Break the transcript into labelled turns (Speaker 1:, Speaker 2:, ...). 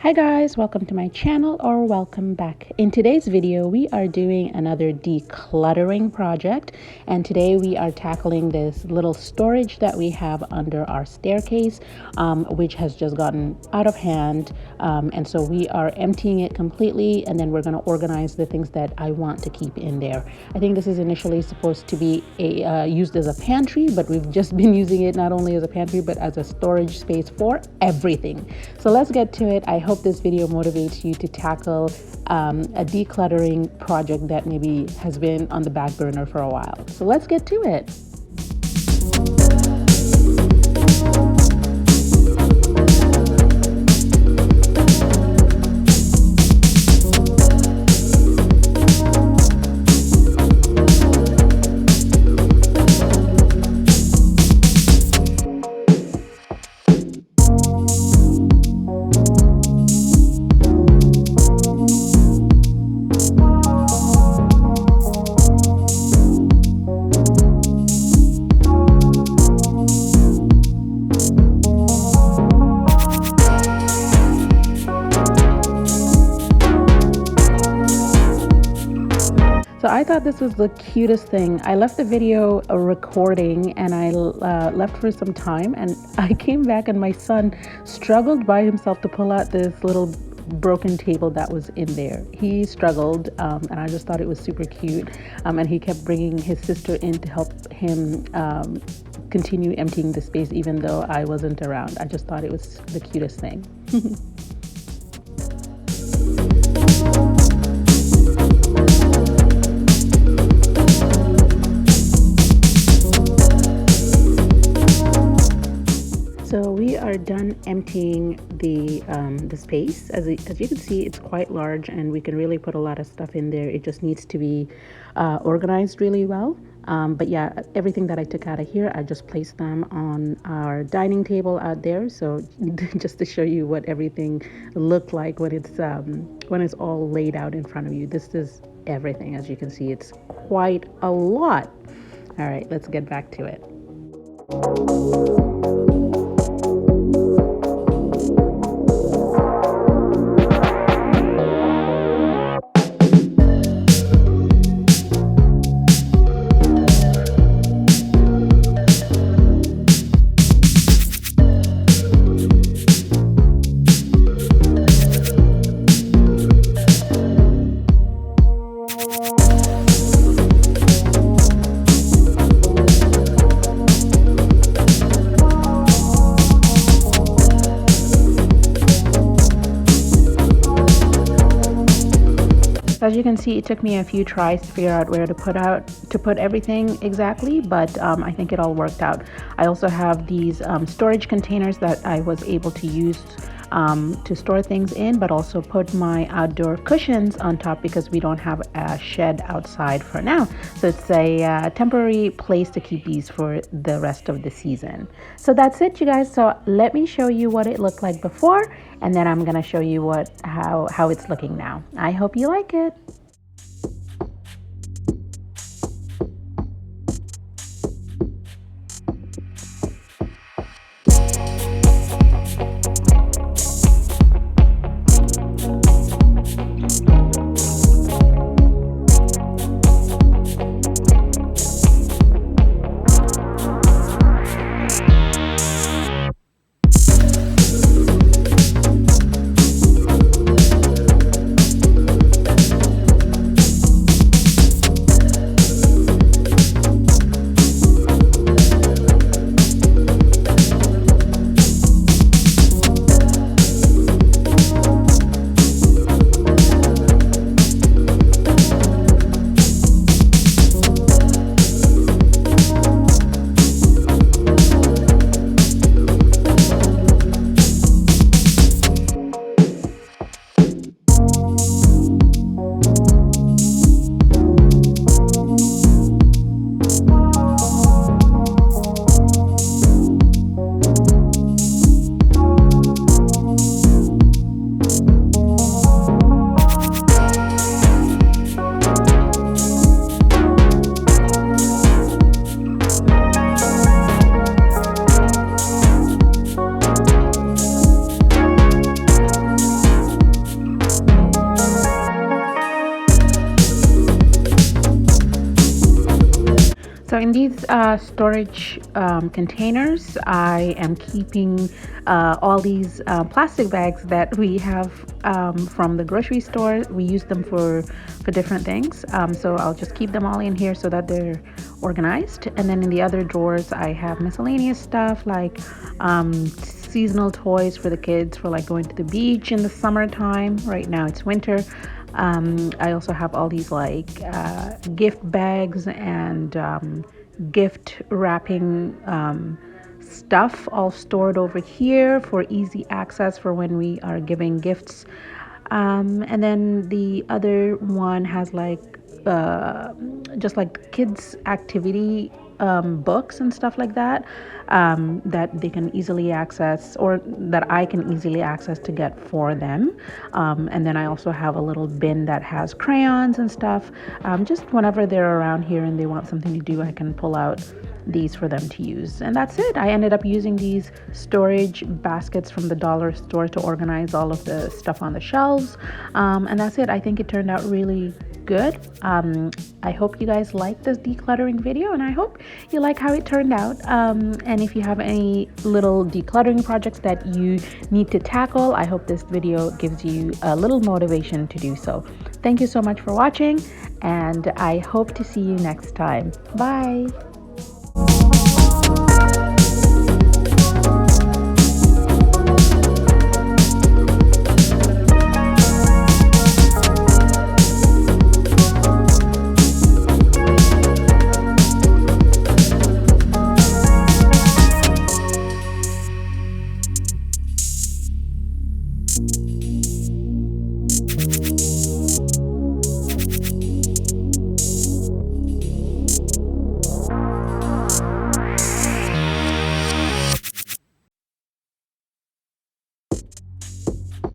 Speaker 1: Hi guys, welcome to my channel or welcome back. In today's video, we are doing another decluttering project, and today we are tackling this little storage that we have under our staircase, which has just gotten out of hand. And so we are emptying it completely, and then we're going to organize the things that I want to keep in there. I think this is initially supposed to be used as a pantry, but we've just been using it not only as a pantry, but as a storage space for everything. So let's get to it. I hope this video motivates you to tackle a decluttering project that maybe has been on the back burner for a while. So let's get to it. So I thought this was the cutest thing. I left the video recording and I left for some time, and I came back and my son struggled by himself to pull out this little broken table that was in there. He struggled, and I just thought it was super cute. And he kept bringing his sister in to help him continue emptying the space even though I wasn't around. I just thought it was the cutest thing. So we are done emptying the space. As you can see, it's quite large and we can really put a lot of stuff in there. It just needs to be organized really well. But yeah, everything that I took out of here, I just placed them on our dining table out there. So just to show you what everything looked like when it's all laid out in front of you. This is everything. As you can see, it's quite a lot. All right, let's get back to it. As you can see, it took me a few tries to figure out where to put everything exactly, but I think it all worked out. I also have these storage containers that I was able to use to store things in, but also put my outdoor cushions on top because we don't have a shed outside for now. So it's a temporary place to keep these for the rest of the season. So that's it, you guys. So let me show you what it looked like before, and then I'm gonna show you how it's looking now. I hope you like it. in these storage containers, I am keeping all these plastic bags that we have from the grocery store. We use them for different things. So I'll just keep them all in here so that they're organized. And then in the other drawers, I have miscellaneous stuff like seasonal toys for the kids for like going to the beach in the summertime. Right now it's winter. I also have all these like gift bags and gift wrapping stuff all stored over here for easy access for when we are giving gifts. And then the other one has like just like kids activity books and stuff like that, that they can easily access, or that I can easily access to get for them. And then I also have a little bin that has crayons and stuff. Just whenever they're around here and they want something to do, I can pull out these for them to use. And that's it. I ended up using these storage baskets from the dollar store to organize all of the stuff on the shelves. And that's it. I think it turned out really good. I hope you guys like this decluttering video, and I hope you like how it turned out. And if you have any little decluttering projects that you need to tackle, I hope this video gives you a little motivation to do so. Thank you so much for watching, and I hope to see you next time. Bye.
Speaker 2: You